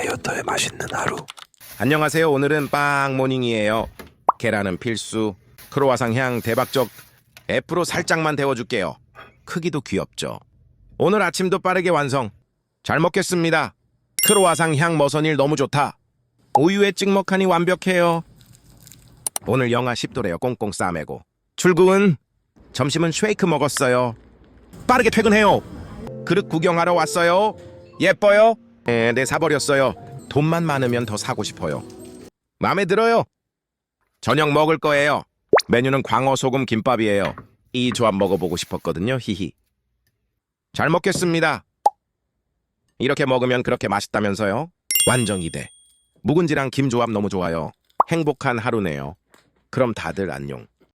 다이어터에 맛있는 하루. 안녕하세요. 오늘은 빵 모닝이에요. 계란은 필수. 크로와상 향 대박적. F로 살짝만 데워줄게요. 크기도 귀엽죠. 오늘 아침도 빠르게 완성. 잘 먹겠습니다. 크로와상 향 머선일 너무 좋다. 우유에 찍먹하니 완벽해요. 오늘 영하 10도래요. 꽁꽁 싸매고. 출근. 점심은 쉐이크 먹었어요. 빠르게 퇴근해요. 그릇 구경하러 왔어요. 예뻐요? 네, 사버렸어요. 돈만 많으면 더 사고 싶어요. 마음에 들어요. 저녁 먹을 거예요. 메뉴는 광어 소금 김밥이에요. 이 조합 먹어보고 싶었거든요. 히히. 잘 먹겠습니다. 이렇게 먹으면 그렇게 맛있다면서요? 완전 기대. 묵은지랑 김 조합 너무 좋아요. 행복한 하루네요. 그럼 다들 안녕.